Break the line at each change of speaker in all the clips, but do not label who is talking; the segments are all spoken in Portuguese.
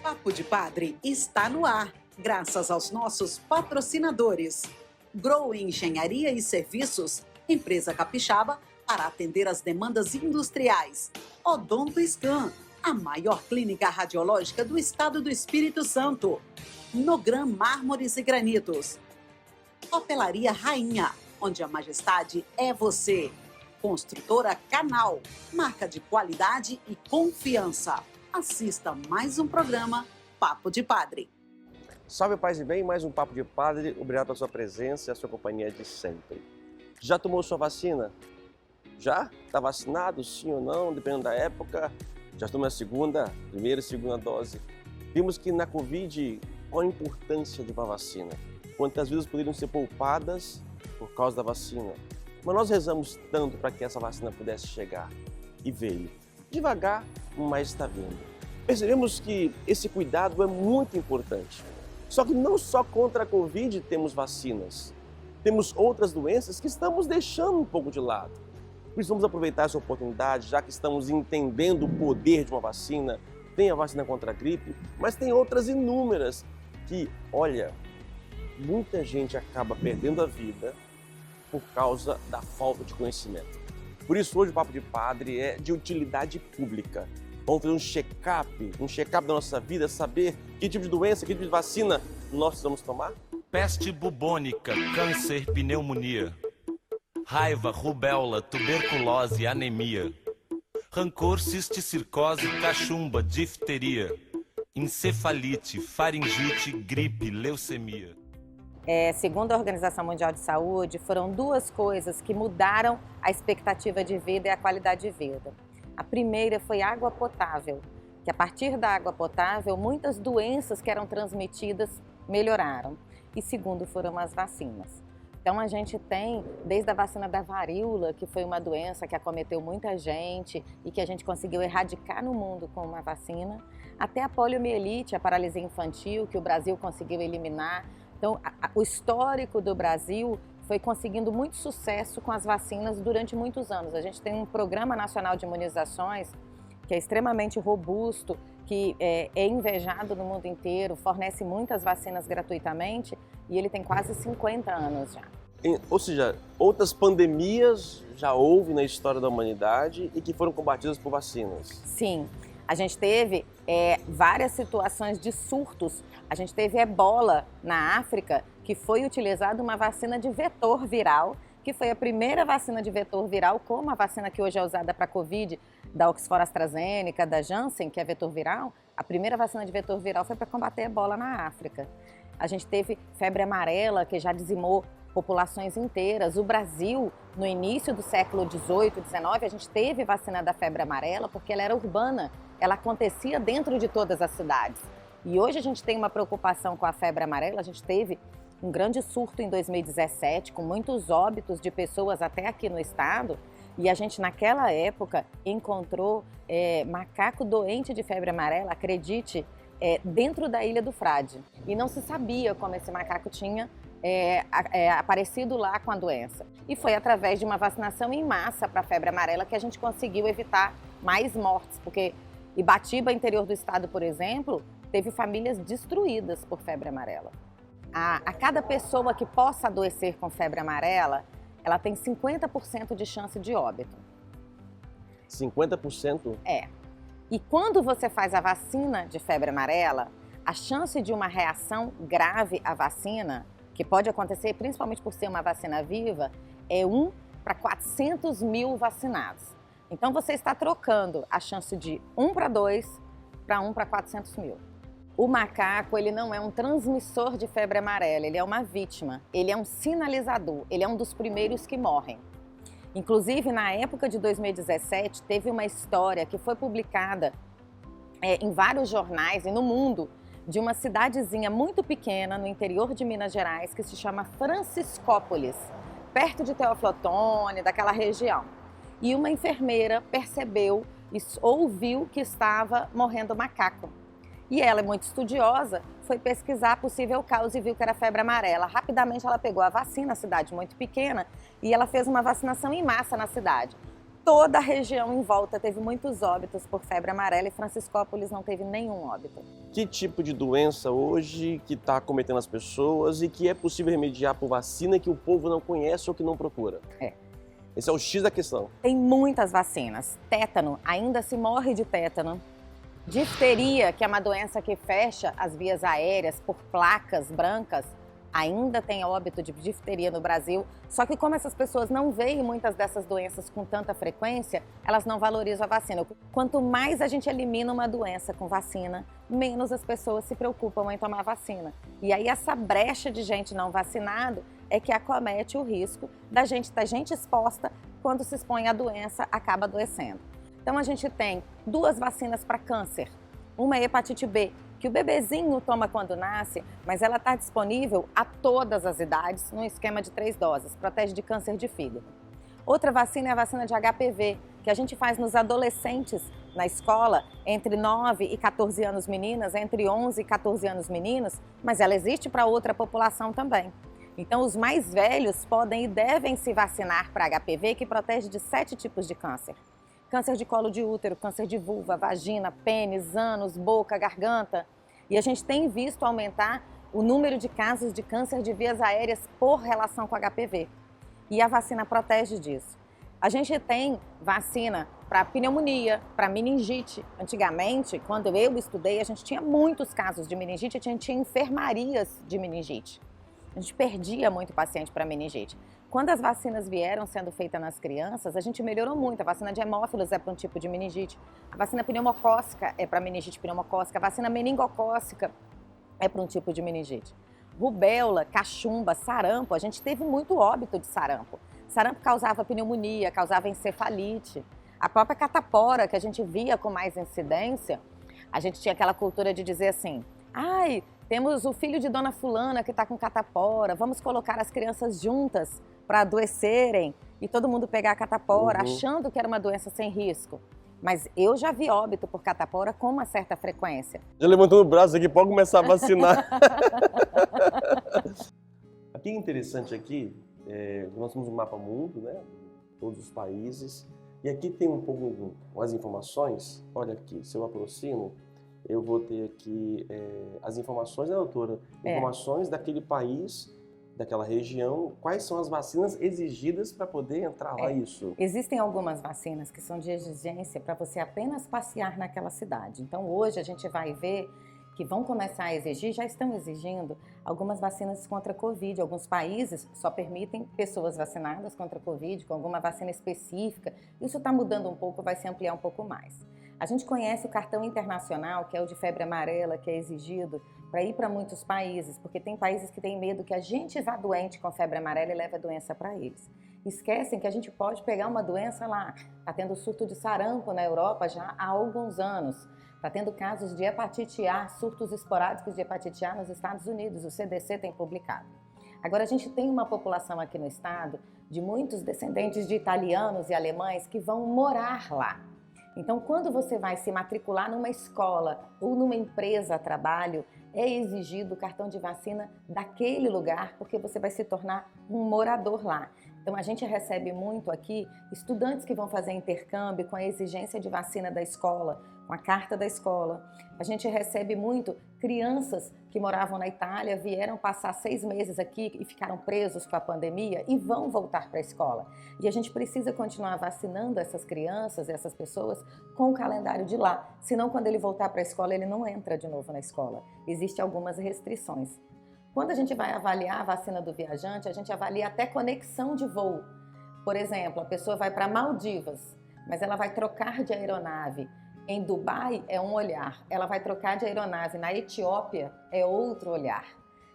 Papo de Padre está no ar, graças aos nossos patrocinadores. Grow Engenharia e Serviços, empresa capixaba para atender as demandas industriais. Odonto Scan, a maior clínica radiológica do estado do Espírito Santo. Nogram Mármores e Granitos. Papelaria Rainha, onde a majestade é você. Construtora Canal, marca de qualidade e confiança. Assista mais um programa Papo de Padre.
Salve, paz e bem, mais um Papo de Padre. Obrigado pela sua presença e a sua companhia de sempre. Já tomou sua vacina? Já? Está vacinado, sim ou não, dependendo da época? Já tomou a primeira e segunda dose? Vimos que na Covid, qual a importância de uma vacina? Quantas vidas poderiam ser poupadas por causa da vacina? Mas nós rezamos tanto para que essa vacina pudesse chegar. E veio. Devagar, mas está vindo. Percebemos que esse cuidado é muito importante. Só que não só contra a Covid temos vacinas. Temos outras doenças que estamos deixando um pouco de lado. Por isso vamos aproveitar essa oportunidade, já que estamos entendendo o poder de uma vacina. Tem a vacina contra a gripe, mas tem outras inúmeras que, olha, muita gente acaba perdendo a vida por causa da falta de conhecimento. Por isso hoje o Papo de Padre é de utilidade pública. Vamos fazer um check-up da nossa vida, saber que tipo de doença, que tipo de vacina nós precisamos tomar?
Peste bubônica, câncer, pneumonia, raiva, rubéola, tuberculose, anemia, rancor, cisticircose, cachumba, difteria, encefalite, faringite, gripe, leucemia.
Segundo a Organização Mundial de Saúde, foram duas coisas que mudaram a expectativa de vida e a qualidade de vida. A primeira foi água potável, que a partir da água potável, muitas doenças que eram transmitidas melhoraram. E segundo, foram as vacinas. Então a gente tem, desde a vacina da varíola, que foi uma doença que acometeu muita gente e que a gente conseguiu erradicar no mundo com uma vacina, até a poliomielite, a paralisia infantil, que o Brasil conseguiu eliminar. Então, o histórico do Brasil foi conseguindo muito sucesso com as vacinas durante muitos anos. A gente tem um Programa Nacional de Imunizações que é extremamente robusto, que é invejado no mundo inteiro, fornece muitas vacinas gratuitamente e ele tem quase 50 anos já.
Ou seja, outras pandemias já houve na história da humanidade e que foram combatidas por vacinas.
Sim. A gente teve várias situações de surtos. A gente teve ebola na África, que foi utilizada uma vacina de vetor viral, que foi a primeira vacina de vetor viral, como a vacina que hoje é usada para a Covid, da Oxford AstraZeneca, da Janssen, que é vetor viral. A primeira vacina de vetor viral foi para combater a ebola na África. A gente teve febre amarela, que já dizimou populações inteiras. O Brasil, no início do século XVIII, XIX, a gente teve vacina da febre amarela porque ela era urbana, ela acontecia dentro de todas as cidades. E hoje a gente tem uma preocupação com a febre amarela, a gente teve um grande surto em 2017, com muitos óbitos de pessoas até aqui no estado, e a gente naquela época encontrou macaco doente de febre amarela, acredite, dentro da Ilha do Frade. E não se sabia como esse macaco tinha aparecido lá com a doença. E foi através de uma vacinação em massa para a febre amarela que a gente conseguiu evitar mais mortes, porque Ibatiba, interior do estado, por exemplo, teve famílias destruídas por febre amarela. A cada pessoa que possa adoecer com febre amarela, ela tem 50% de chance de óbito.
50%?
É. E quando você faz a vacina de febre amarela, a chance de uma reação grave à vacina, que pode acontecer principalmente por ser uma vacina viva, é 1 para 400 mil vacinados. Então você está trocando a chance de 1 para 2 para 1 para 400 mil. O macaco, ele não é um transmissor de febre amarela, ele é uma vítima, ele é um sinalizador, ele é um dos primeiros que morrem. Inclusive, na época de 2017, teve uma história que foi publicada em vários jornais e no mundo, de uma cidadezinha muito pequena no interior de Minas Gerais, que se chama Franciscópolis, perto de Teófilo Otoni, daquela região. E uma enfermeira percebeu e ouviu que estava morrendo macaco. E ela é muito estudiosa, foi pesquisar a possível causa e viu que era febre amarela. Rapidamente ela pegou a vacina, a cidade muito pequena, e ela fez uma vacinação em massa na cidade. toda a região em volta teve muitos óbitos por febre amarela e Franciscópolis não teve nenhum óbito.
Que tipo de doença hoje que está acometendo as pessoas e que é possível remediar por vacina que o povo não conhece ou que não procura? Esse é o X da questão.
Tem muitas vacinas. Tétano, ainda se morre de tétano. Difteria, que é uma doença que fecha as vias aéreas por placas brancas, ainda tem óbito de difteria no Brasil. Só que como essas pessoas não veem muitas dessas doenças com tanta frequência, elas não valorizam a vacina. Quanto mais a gente elimina uma doença com vacina, menos as pessoas se preocupam em tomar vacina. E aí essa brecha de gente não vacinado é que acomete o risco da gente exposta, quando se expõe à doença, acaba adoecendo. Então a gente tem 2 vacinas para câncer. Uma é hepatite B, que o bebezinho toma quando nasce, mas ela está disponível a todas as idades, num esquema de 3 doses, protege de câncer de fígado. Outra vacina é a vacina de HPV, que a gente faz nos adolescentes na escola, entre 9 e 14 anos meninas, entre 11 e 14 anos meninos, mas ela existe para outra população também. Então, os mais velhos podem e devem se vacinar para HPV, que protege de 7 tipos de câncer. Câncer de colo de útero, câncer de vulva, vagina, pênis, ânus, boca, garganta. E a gente tem visto aumentar o número de casos de câncer de vias aéreas por relação com HPV. E a vacina protege disso. A gente tem vacina para pneumonia, para meningite. Antigamente, quando eu estudei, a gente tinha muitos casos de meningite, a gente tinha enfermarias de meningite. A gente perdia muito paciente para meningite. Quando as vacinas vieram sendo feitas nas crianças, a gente melhorou muito. A vacina de hemófilos é para um tipo de meningite. A vacina pneumocócica é para meningite pneumocócica. A vacina meningocócica é para um tipo de meningite. Rubéola, cachumba, sarampo. A gente teve muito óbito de sarampo. Sarampo causava pneumonia, causava encefalite. A própria catapora, que a gente via com mais incidência, a gente tinha aquela cultura de dizer assim, ai, temos o filho de dona fulana que está com catapora, vamos colocar as crianças juntas para adoecerem e todo mundo pegar a catapora, achando que era uma doença sem risco. Mas eu já vi óbito por catapora com uma certa frequência.
Já levantando o braço aqui, pode começar a vacinar. Aqui é interessante aqui, nós temos um mapa mundo, né? Todos os países. E aqui tem um pouco as informações. Olha aqui, se eu aproximo, eu vou ter aqui as informações, né, doutora? Informações daquele país, daquela região, quais são as vacinas exigidas para poder entrar lá, isso?
Existem algumas vacinas que são de exigência para você apenas passear naquela cidade. Então hoje a gente vai ver que vão começar a exigir, já estão exigindo, algumas vacinas contra a Covid. Alguns países só permitem pessoas vacinadas contra a Covid, com alguma vacina específica. Isso está mudando um pouco, vai se ampliar um pouco mais. A gente conhece o cartão internacional, que é o de febre amarela, que é exigido para ir para muitos países, porque tem países que têm medo que a gente vá doente com febre amarela e leve a doença para eles. Esquecem que a gente pode pegar uma doença lá. Está tendo surto de sarampo na Europa já há alguns anos. Está tendo casos de hepatite A, surtos esporádicos de hepatite A nos Estados Unidos, o CDC tem publicado. Agora, a gente tem uma população aqui no estado de muitos descendentes de italianos e alemães que vão morar lá. Então, quando você vai se matricular numa escola ou numa empresa a trabalho, é exigido o cartão de vacina daquele lugar, porque você vai se tornar um morador lá. Então, a gente recebe muito aqui estudantes que vão fazer intercâmbio com a exigência de vacina da escola, com a carta da escola. A gente recebe muito crianças que moravam na Itália, vieram passar 6 meses aqui e ficaram presos com a pandemia e vão voltar para a escola. E a gente precisa continuar vacinando essas crianças, essas pessoas, com o calendário de lá. Senão, quando ele voltar para a escola, ele não entra de novo na escola. Existem algumas restrições. Quando a gente vai avaliar a vacina do viajante, a gente avalia até conexão de voo. Por exemplo, a pessoa vai para Maldivas, mas ela vai trocar de aeronave. Em Dubai é um olhar, ela vai trocar de aeronave na Etiópia é outro olhar.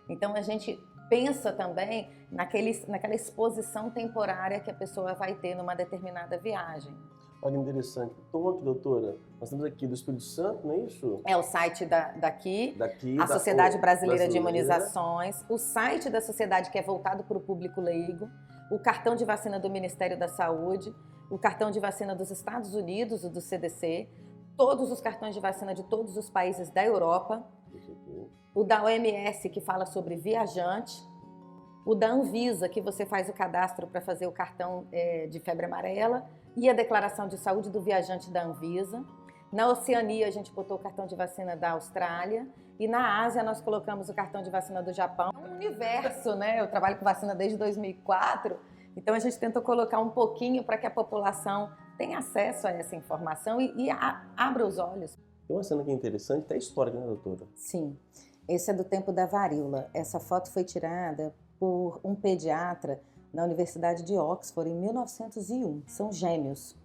Então a gente pensa também naquela exposição temporária que a pessoa vai ter numa determinada viagem.
Olha, interessante. Então, aqui, doutora, nós temos aqui do Espírito Santo, não é isso?
É o site daqui a Sociedade Brasileira de Imunizações, o site da sociedade que é voltado para o público leigo, o cartão de vacina do Ministério da Saúde, o cartão de vacina dos Estados Unidos, o do CDC, todos os cartões de vacina de todos os países da Europa, o da OMS, que fala sobre viajante, o da Anvisa, que você faz o cadastro para fazer o cartão de febre amarela, e a declaração de saúde do viajante da Anvisa. Na Oceania, a gente botou o cartão de vacina da Austrália. E na Ásia, nós colocamos o cartão de vacina do Japão. É um universo, né? Eu trabalho com vacina desde 2004. Então, a gente tentou colocar um pouquinho para que a população tenha acesso a essa informação e abra os olhos.
Tem uma cena que é interessante, até histórica, né, doutora?
Sim. Esse é do tempo da varíola. Essa foto foi tirada por um pediatra na Universidade de Oxford em 1901. São gêmeos.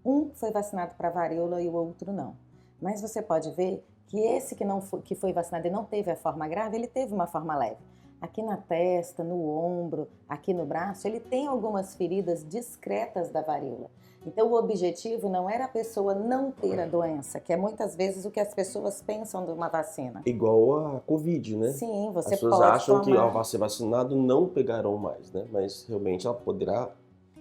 Um foi vacinado para varíola e o outro não. Mas você pode ver que esse que foi vacinado e não teve a forma grave, ele teve uma forma leve. Aqui na testa, no ombro, aqui no braço, ele tem algumas feridas discretas da varíola. Então o objetivo não era a pessoa não ter a doença, que é muitas vezes o que as pessoas pensam de uma vacina.
Igual a Covid, né?
Sim, você
As pessoas
pode
acham que
tomar.
ao ser vacinado não pegarão mais, né? Mas realmente ela poderá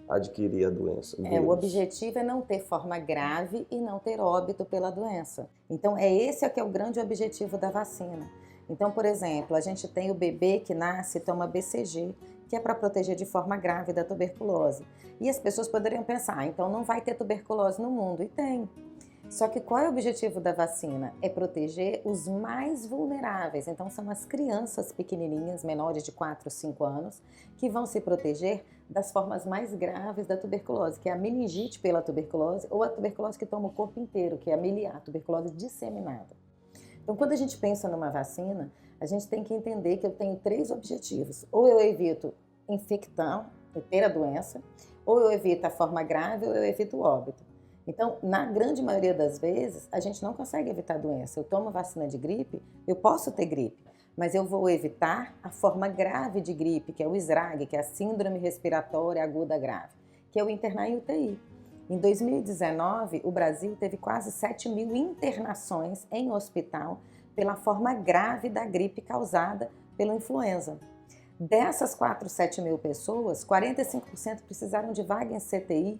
adquirir a doença.
O objetivo é não ter forma grave e não ter óbito pela doença. Então, esse que é o grande objetivo da vacina. Então, por exemplo, a gente tem o bebê que nasce e toma BCG, que é para proteger de forma grave da tuberculose. E as pessoas poderiam pensar, então não vai ter tuberculose no mundo. E tem. Só que qual é o objetivo da vacina? É proteger os mais vulneráveis. Então são as crianças pequenininhas, menores de 4 ou 5 anos, que vão se proteger das formas mais graves da tuberculose, que é a meningite pela tuberculose ou a tuberculose que toma o corpo inteiro, que é a miliar, tuberculose disseminada. Então quando a gente pensa numa vacina, a gente tem que entender que eu tenho 3 objetivos. Ou eu evito infectar, ter a doença, ou eu evito a forma grave, ou eu evito o óbito. Então, na grande maioria das vezes, a gente não consegue evitar a doença. Eu tomo vacina de gripe, eu posso ter gripe, mas eu vou evitar a forma grave de gripe, que é o SRAG, que é a Síndrome Respiratória Aguda Grave, que é o internar em UTI. Em 2019, o Brasil teve quase 7.000 internações em hospital pela forma grave da gripe causada pela influenza. Dessas 7.000 pessoas, 45% precisaram de vaga em CTI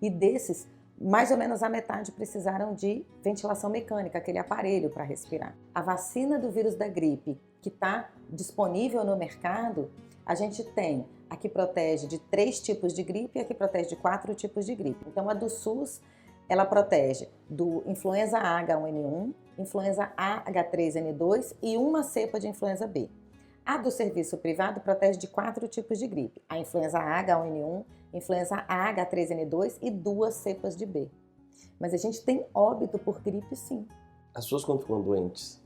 e desses, mais ou menos a metade precisaram de ventilação mecânica, aquele aparelho para respirar. A vacina do vírus da gripe, que está disponível no mercado, a gente tem a que protege de 3 tipos de gripe e a que protege de 4 tipos de gripe. Então a do SUS, ela protege do influenza A H1N1, influenza A H3N2 e uma cepa de influenza B. A do serviço privado protege de 4 tipos de gripe, a influenza A H1N1, influenza A H3N2 e 2 cepas de B. Mas a gente tem óbito por gripe, sim.
As pessoas quando ficam doentes,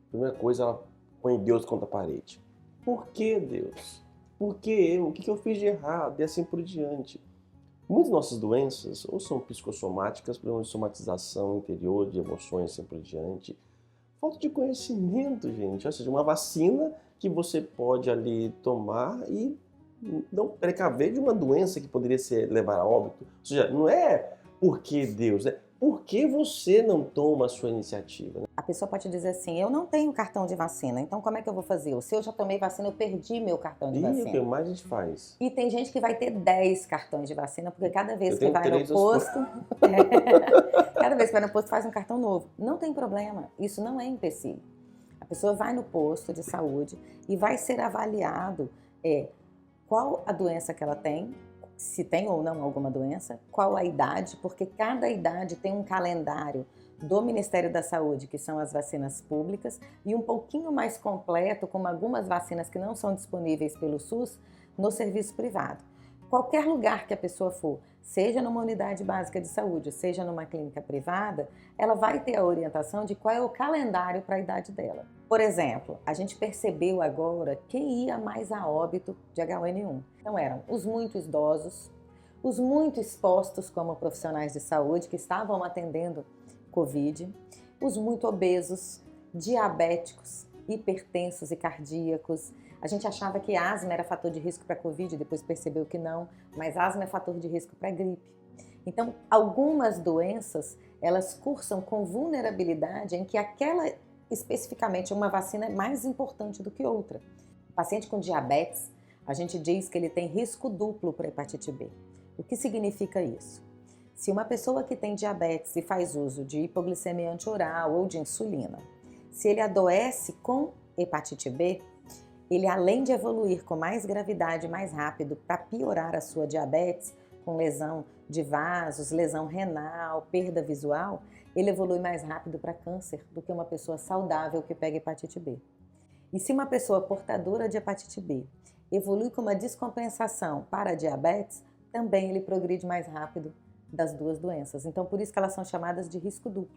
a primeira coisa, ela põe Deus contra a parede. Por que Deus? Por que eu? O que eu fiz de errado? E assim por diante. Muitas nossas doenças ou são psicossomáticas, problemas de somatização interior, de emoções assim por diante. Falta de conhecimento, gente. Ou seja, uma vacina que você pode ali tomar e não precaver de uma doença que poderia levar a óbito. Ou seja, não é por que Deus, é por que você não toma a sua iniciativa. Né?
A pessoa pode dizer assim, eu não tenho cartão de vacina, então como é que eu vou fazer? Se eu já tomei vacina, eu perdi meu cartão de vacina.
E o que mais a gente faz?
E tem gente que vai ter 10 cartões de vacina, porque cada vez que vai no
3,
posto, cada vez que vai no posto faz um cartão novo. Não tem problema, isso não é empecilho. A pessoa vai no posto de saúde e vai ser avaliado qual a doença que ela tem, se tem ou não alguma doença, qual a idade, porque cada idade tem um calendário do Ministério da Saúde, que são as vacinas públicas, e um pouquinho mais completo, como algumas vacinas que não são disponíveis pelo SUS, no serviço privado. Qualquer lugar que a pessoa for, seja numa unidade básica de saúde, seja numa clínica privada, ela vai ter a orientação de qual é o calendário para a idade dela. Por exemplo, a gente percebeu agora quem ia mais a óbito de H1N1. Então eram os muito idosos, os muito expostos como profissionais de saúde que estavam atendendo Covid, os muito obesos, diabéticos, hipertensos e cardíacos. A gente achava que asma era fator de risco para Covid, depois percebeu que não, mas asma é fator de risco para gripe. Então, algumas doenças, elas cursam com vulnerabilidade em que aquela, especificamente, uma vacina é mais importante do que outra. O paciente com diabetes, a gente diz que ele tem risco duplo para hepatite B. O que significa isso? Se uma pessoa que tem diabetes e faz uso de hipoglicemia antioral ou de insulina, se ele adoece com hepatite B, ele além de evoluir com mais gravidade, mais rápido, para piorar a sua diabetes, com lesão de vasos, lesão renal, perda visual, ele evolui mais rápido para câncer do que uma pessoa saudável que pega hepatite B. E se uma pessoa portadora de hepatite B evolui com uma descompensação para a diabetes, também ele progride mais rápido das duas doenças. Então, por isso que elas são chamadas de risco duplo.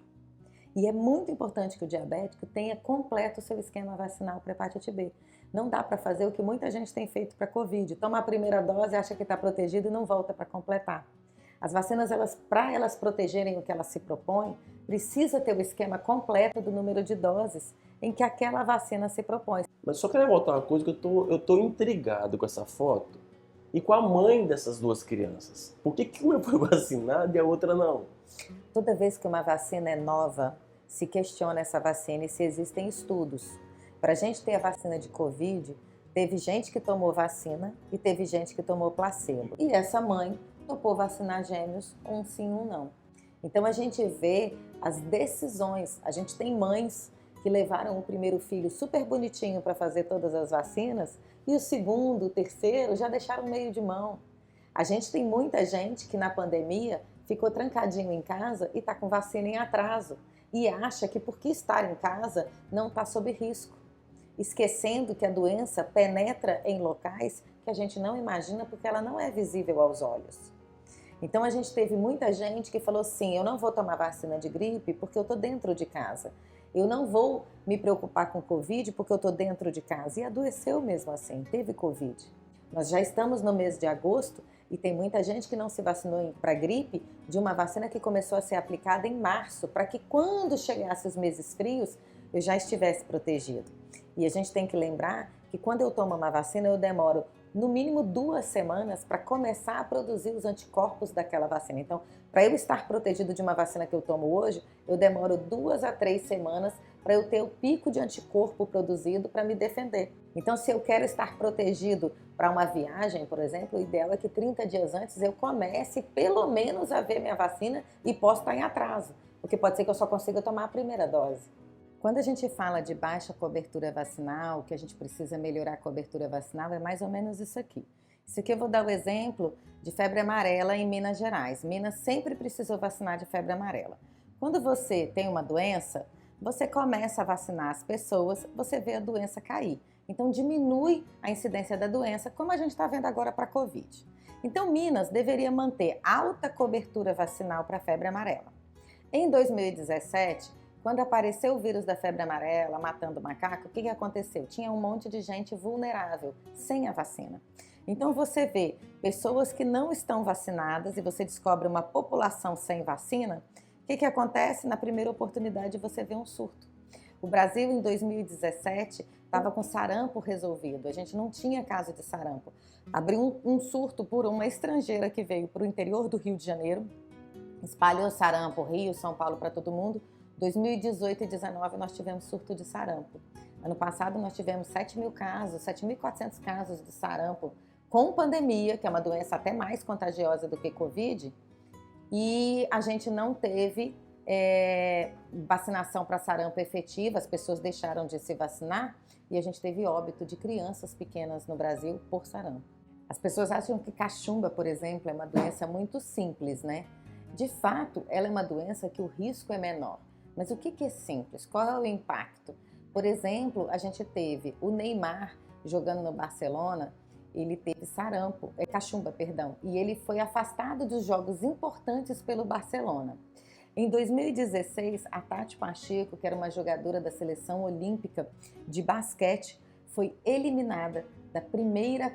E é muito importante que o diabético tenha completo o seu esquema vacinal para hepatite B. Não dá para fazer o que muita gente tem feito para a Covid. Toma a primeira dose, acha que está protegido e não volta para completar. As vacinas, para elas protegerem o que elas se propõem, precisa ter o esquema completo do número de doses em que aquela vacina se propõe.
Mas só queria voltar uma coisa que eu tô intrigado com essa foto e com a mãe dessas duas crianças. Por que uma foi vacinada e a outra não?
Toda vez que uma vacina é nova, se questiona essa vacina e se existem estudos. Para a gente ter a vacina de Covid, teve gente que tomou vacina e teve gente que tomou placebo. E essa mãe topou vacinar gêmeos, um sim, um não. Então a gente vê as decisões. A gente tem mães que levaram o primeiro filho super bonitinho para fazer todas as vacinas e o segundo, o terceiro já deixaram meio de mão. A gente tem muita gente que na pandemia ficou trancadinho em casa e está com vacina em atraso e acha que porque estar em casa não está sob risco, esquecendo que a doença penetra em locais que a gente não imagina porque ela não é visível aos olhos. Então a gente teve muita gente que falou assim, eu não vou tomar vacina de gripe porque eu estou dentro de casa. Eu não vou me preocupar com Covid porque eu estou dentro de casa. E adoeceu mesmo assim, teve Covid. Nós já estamos no mês de agosto e tem muita gente que não se vacinou para gripe de uma vacina que começou a ser aplicada em março, para que quando chegasse os meses frios, eu já estivesse protegido. E a gente tem que lembrar que quando eu tomo uma vacina, eu demoro no mínimo 2 semanas para começar a produzir os anticorpos daquela vacina. Então, para eu estar protegido de uma vacina que eu tomo hoje, eu demoro 2 a 3 semanas para eu ter o pico de anticorpo produzido para me defender. Então, se eu quero estar protegido para uma viagem, por exemplo, o ideal é que 30 dias antes eu comece pelo menos a ver minha vacina e posso estar em atraso, porque pode ser que eu só consiga tomar a primeira dose. Quando a gente fala de baixa cobertura vacinal, que a gente precisa melhorar a cobertura vacinal, é mais ou menos isso aqui. Isso aqui eu vou dar o exemplo de febre amarela em Minas Gerais. Minas sempre precisou vacinar de febre amarela. Quando você tem uma doença, você começa a vacinar as pessoas, você vê a doença cair. Então diminui a incidência da doença, como a gente está vendo agora para a Covid. Então Minas deveria manter alta cobertura vacinal para a febre amarela. Em 2017, quando apareceu o vírus da febre amarela matando macaco, o que aconteceu? Tinha um monte de gente vulnerável, sem a vacina. Então você vê pessoas que não estão vacinadas e você descobre uma população sem vacina, o que acontece? Na primeira oportunidade você vê um surto. O Brasil em 2017 estava com sarampo resolvido, a gente não tinha caso de sarampo. Abriu um surto por uma estrangeira que veio para o interior do Rio de Janeiro, espalhou sarampo, Rio, São Paulo, para todo mundo. 2018 e 2019 nós tivemos surto de sarampo. Ano passado nós tivemos 7.000 casos, 7.400 casos de sarampo com pandemia, que é uma doença até mais contagiosa do que Covid, e a gente não teve vacinação para sarampo efetiva, as pessoas deixaram de se vacinar e a gente teve óbito de crianças pequenas no Brasil por sarampo. As pessoas acham que cachumba, por exemplo, é uma doença muito simples, né? De fato, ela é uma doença que o risco é menor. Mas o que é simples? Qual é o impacto? Por exemplo, a gente teve o Neymar jogando no Barcelona, ele teve sarampo, cachumba, perdão, e ele foi afastado dos jogos importantes pelo Barcelona. Em 2016, a Tati Pacheco, que era uma jogadora da seleção olímpica de basquete, foi eliminada da primeira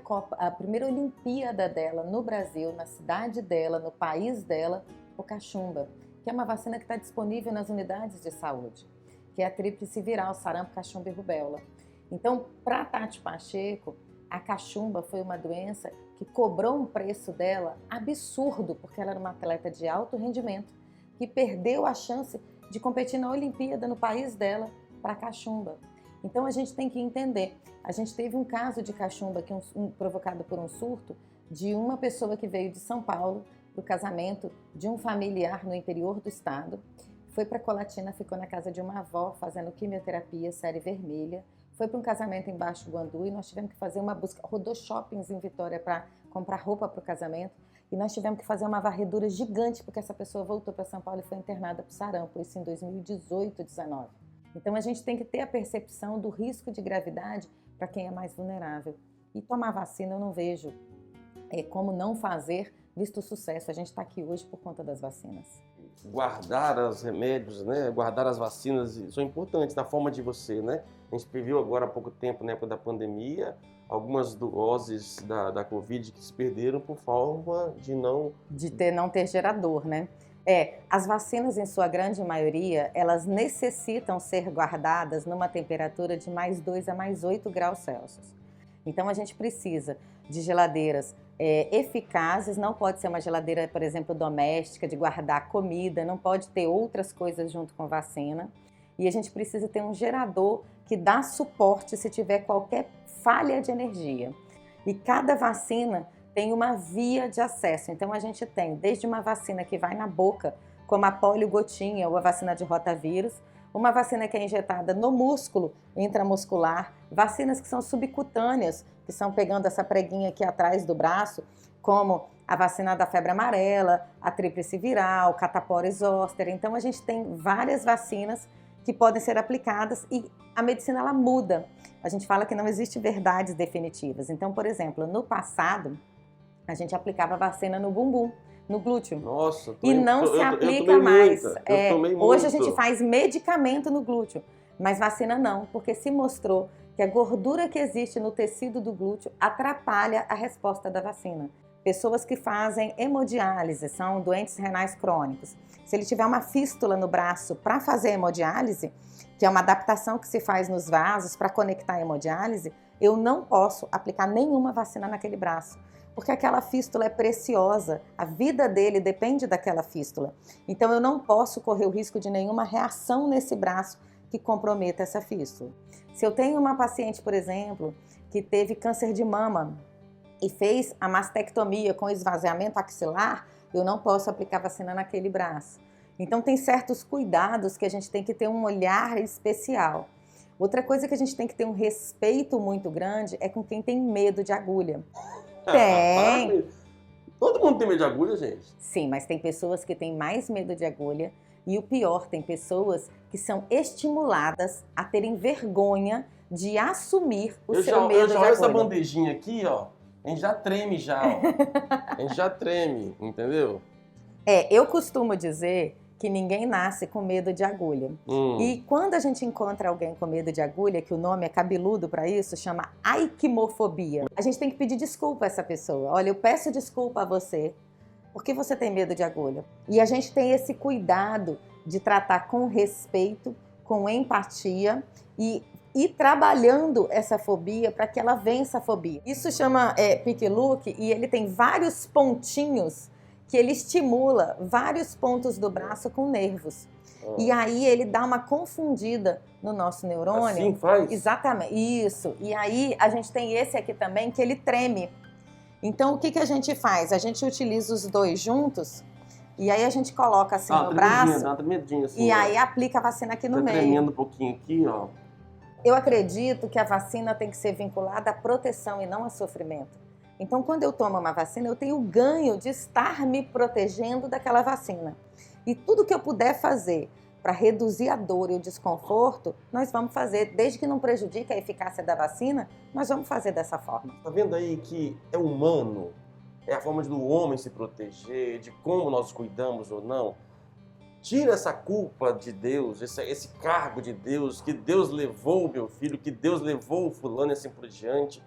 Olimpíada dela no Brasil, na cidade dela, no país dela, por cachumba, que é uma vacina que está disponível nas unidades de saúde, que é a tríplice viral, sarampo, cachumba e rubéola. Então, para a Tati Pacheco, a cachumba foi uma doença que cobrou um preço dela absurdo, porque ela era uma atleta de alto rendimento, que perdeu a chance de competir na Olimpíada no país dela para a cachumba. Então, a gente tem que entender. A gente teve um caso de cachumba que provocado por um surto de uma pessoa que veio de São Paulo para o casamento de um familiar no interior do estado, foi para Colatina, ficou na casa de uma avó fazendo quimioterapia, série vermelha, foi para um casamento em Baixo Guandu e nós tivemos que fazer uma busca, rodou shoppings em Vitória para comprar roupa para o casamento e nós tivemos que fazer uma varredura gigante porque essa pessoa voltou para São Paulo e foi internada por sarampo, isso em 2018, 19. Então a gente tem que ter a percepção do risco de gravidade para quem é mais vulnerável. E tomar vacina eu não vejo como não fazer, visto o sucesso. A gente está aqui hoje por conta das vacinas.
Guardar os remédios, né? Guardar as vacinas são importantes na forma de você, né? A gente previu agora há pouco tempo, na época da pandemia, algumas doses da Covid que se perderam por forma de não
ter gerador, né? As vacinas, em sua grande maioria, elas necessitam ser guardadas numa temperatura de mais 2 a mais 8 graus Celsius. Então, a gente precisa de geladeiras eficazes, não pode ser uma geladeira, por exemplo, doméstica, de guardar comida, não pode ter outras coisas junto com vacina. E a gente precisa ter um gerador que dá suporte se tiver qualquer falha de energia. E cada vacina tem uma via de acesso. Então, a gente tem desde uma vacina que vai na boca, como a poliogotinha ou a vacina de rotavírus, uma vacina que é injetada no músculo intramuscular, vacinas que são subcutâneas, que são pegando essa preguinha aqui atrás do braço, como a vacina da febre amarela, a tríplice viral, catapora e zoster. Então, a gente tem várias vacinas que podem ser aplicadas e a medicina ela muda. A gente fala que não existe verdades definitivas. Então, por exemplo, no passado, a gente aplicava vacina no bumbum, no glúteo.
Nossa,
e não se aplica mais. Hoje a gente
muito.
faz medicamento no glúteo, mas vacina não, porque se mostrou que a gordura que existe no tecido do glúteo atrapalha a resposta da vacina. Pessoas que fazem hemodiálise, são doentes renais crônicos. Se ele tiver uma fístula no braço para fazer hemodiálise, que é uma adaptação que se faz nos vasos para conectar a hemodiálise, eu não posso aplicar nenhuma vacina naquele braço, porque aquela fístula é preciosa, a vida dele depende daquela fístula. Então eu não posso correr o risco de nenhuma reação nesse braço que comprometa essa fístula. Se eu tenho uma paciente, por exemplo, que teve câncer de mama e fez a mastectomia com esvaziamento axilar, eu não posso aplicar vacina naquele braço. Então tem certos cuidados que a gente tem que ter um olhar especial. Outra coisa que a gente tem que ter um respeito muito grande é com quem tem medo de agulha. Tem.
Todo mundo tem medo de agulha, gente.
Sim, mas tem pessoas que têm mais medo de agulha e o pior, tem pessoas que são estimuladas a terem vergonha de assumir o seu medo de agulha.
Eu já olho essa bandejinha aqui, ó, a gente já treme já, ó. A gente já treme, entendeu?
Eu costumo dizer que ninguém nasce com medo de agulha. E quando a gente encontra alguém com medo de agulha, que o nome é cabeludo para isso, chama aiquimofobia, a gente tem que pedir desculpa a essa pessoa. Olha, eu peço desculpa a você, porque você tem medo de agulha. E a gente tem esse cuidado de tratar com respeito, com empatia e ir trabalhando essa fobia para que ela vença a fobia. Isso chama Pick Look e ele tem vários pontinhos que ele estimula vários pontos do braço com nervos. E aí ele dá uma confundida no nosso neurônio.
Assim faz?
Exatamente, isso. E aí a gente tem esse aqui também que ele treme. Então o que a gente faz? A gente utiliza os dois juntos e aí a gente coloca assim no braço
dá uma tremidinha assim,
e aí aplica a vacina aqui no meio.
Tremendo um pouquinho aqui, ó.
Eu acredito que a vacina tem que ser vinculada à proteção e não a sofrimento. Então, quando eu tomo uma vacina, eu tenho o ganho de estar me protegendo daquela vacina. E tudo que eu puder fazer para reduzir a dor e o desconforto, nós vamos fazer. Desde que não prejudique a eficácia da vacina, nós vamos fazer dessa forma.
Tá vendo aí que é humano? É a forma do homem se proteger, de como nós cuidamos ou não. Tira essa culpa de Deus, esse cargo de Deus, que Deus levou o meu filho, que Deus levou o fulano e assim por diante.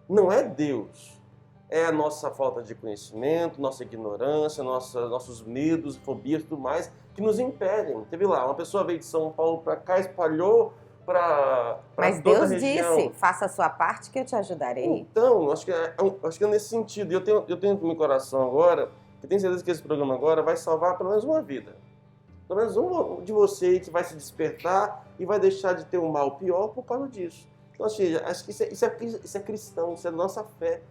Não é Deus. É a nossa falta de conhecimento, nossa ignorância, nossos medos, fobias e tudo mais que nos impedem. Teve lá, uma pessoa veio de São Paulo para cá, espalhou para
Mas
toda
Deus
a região.
disse, faça a sua parte que eu te ajudarei.
Então, acho que é nesse sentido. E eu tenho no meu coração agora, que tenho certeza que esse programa agora vai salvar pelo menos uma vida. Pelo menos um de você que vai se despertar e vai deixar de ter um mal pior por causa disso. Então, acho que isso é cristão, isso é nossa fé.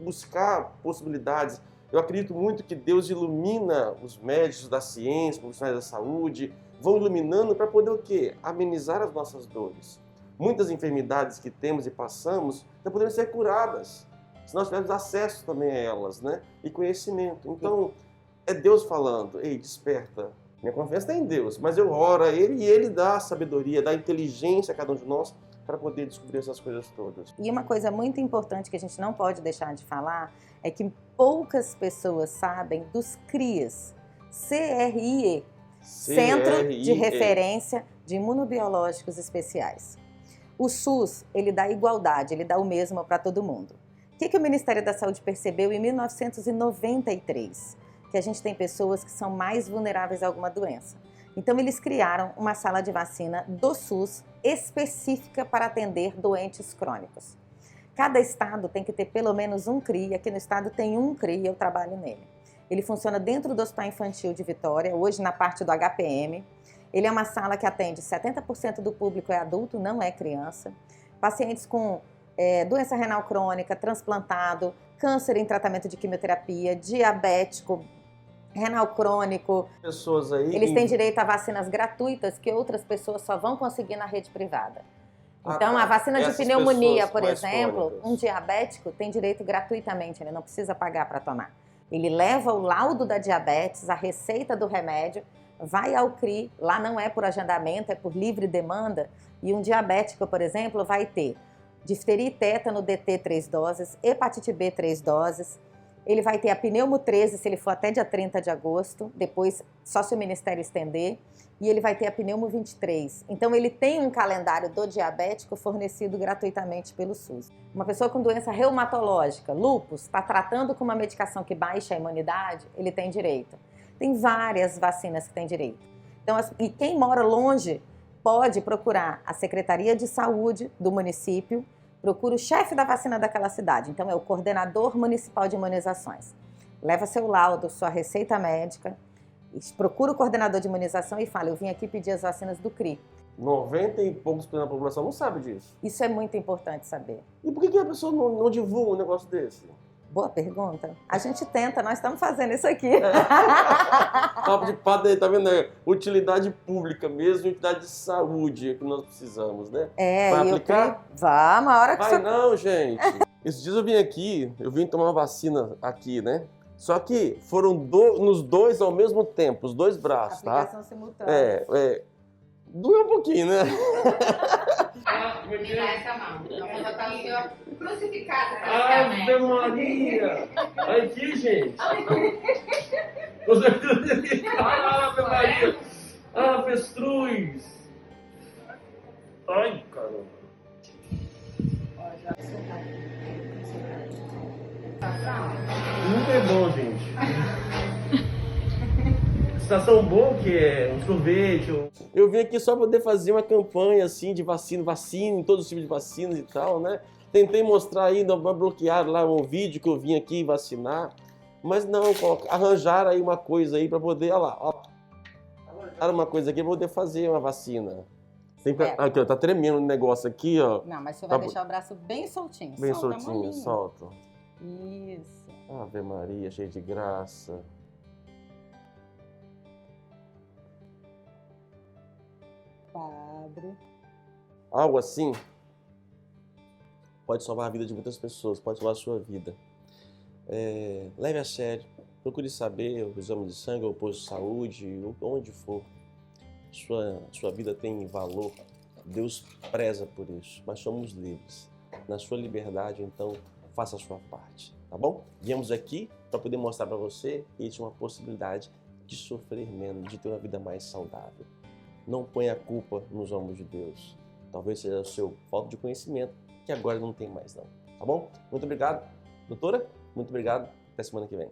Buscar possibilidades. Eu acredito muito que Deus ilumina os médicos da ciência, profissionais da saúde, vão iluminando para poder o quê? Amenizar as nossas dores. Muitas enfermidades que temos e passamos já poderiam ser curadas. se nós tivermos acesso também a elas, né? E conhecimento. Então, é Deus falando, ei, desperta. Minha confiança está em Deus, mas eu oro a Ele e Ele dá a sabedoria, dá a inteligência a cada um de nós para poder descobrir essas coisas todas.
E uma coisa muito importante que a gente não pode deixar de falar é que poucas pessoas sabem dos CRIEs, CRIE, Centro de Referência de Imunobiológicos Especiais. O SUS, ele dá igualdade, ele dá o mesmo para todo mundo. O que o Ministério da Saúde percebeu em 1993? Que a gente tem pessoas que são mais vulneráveis a alguma doença. Então, eles criaram uma sala de vacina do SUS específica para atender doentes crônicos. Cada estado tem que ter pelo menos um CRI. Aqui no estado tem um CRI e eu trabalho nele. Ele funciona dentro do Hospital Infantil de Vitória, hoje na parte do HPM. Ele é uma sala que atende 70% do público é adulto, não é criança. Pacientes com doença renal crônica, transplantado, câncer em tratamento de quimioterapia, diabético, renal crônico.
Pessoas aí...
Eles têm direito a vacinas gratuitas que outras pessoas só vão conseguir na rede privada. Então, a vacina de pneumonia, por exemplo, um diabético tem direito gratuitamente, ele não precisa pagar para tomar. Ele leva o laudo da diabetes, a receita do remédio, vai ao CRI, lá não é por agendamento, é por livre demanda, e um diabético, por exemplo, vai ter difteria e tétano DT 3 doses, hepatite B 3 doses, ele vai ter a pneumo 13 se ele for até dia 30 de agosto, depois só se o Ministério estender, e ele vai ter a pneumo 23. Então ele tem um calendário do diabético fornecido gratuitamente pelo SUS. Uma pessoa com doença reumatológica, lúpus, está tratando com uma medicação que baixa a imunidade, ele tem direito. Tem várias vacinas que tem direito. Então, e quem mora longe pode procurar a Secretaria de Saúde do município, procura o chefe da vacina daquela cidade. Então, é o coordenador municipal de imunizações. Leva seu laudo, sua receita médica, procura o coordenador de imunização e fala, eu vim aqui pedir as vacinas do CRI.
90 e poucos por cento da população não sabe disso.
Isso é muito importante saber.
E por que a pessoa não divulga um negócio desse?
Boa pergunta. A gente tenta, nós estamos fazendo isso aqui.
Papo de padre, tá vendo? Utilidade pública mesmo, utilidade de saúde é que nós precisamos, né? Vai aplicar?
Vamos, a hora que
Vai não, gente. Esses dias eu vim aqui, eu vim tomar uma vacina aqui, né? Só que foram nos dois ao mesmo tempo, os dois braços, tá?
Aplicação simultânea.
Doeu um pouquinho, né?
Me dá essa mão. Eu vou botar o senhor crucificado.
Ave Maria! Aqui, gente! Ave Maria! Ah, avestruz! Ai, caramba! Nunca é bom, gente. Sensação boa que é um sorvete. Eu vim aqui só para poder fazer uma campanha assim de vacina, em todos os tipos de vacinas e tal, né? Tentei mostrar ainda, bloquear lá um vídeo que eu vim aqui vacinar, mas não, arranjaram aí uma coisa aí para poder, olha lá, arranjaram uma coisa aqui para poder fazer uma vacina. Aqui, ó, tá tremendo o negócio aqui, ó.
Não, mas você vai deixar o braço bem soltinho.
Bem soltinho, solta.
Isso.
Ave Maria, cheio de graça.
Padre.
Algo assim pode salvar a vida de muitas pessoas, pode salvar a sua vida. Leve a sério, procure saber o exame de sangue, o posto de saúde, onde for. Sua vida tem valor, Deus preza por isso, mas somos livres. Na sua liberdade, então, faça a sua parte, tá bom? Viemos aqui para poder mostrar para você que existe uma possibilidade de sofrer menos, de ter uma vida mais saudável. Não ponha a culpa nos ombros de Deus. Talvez seja o seu falta de conhecimento, que agora não tem mais não. Tá bom? Muito obrigado, doutora. Muito obrigado. Até semana que vem.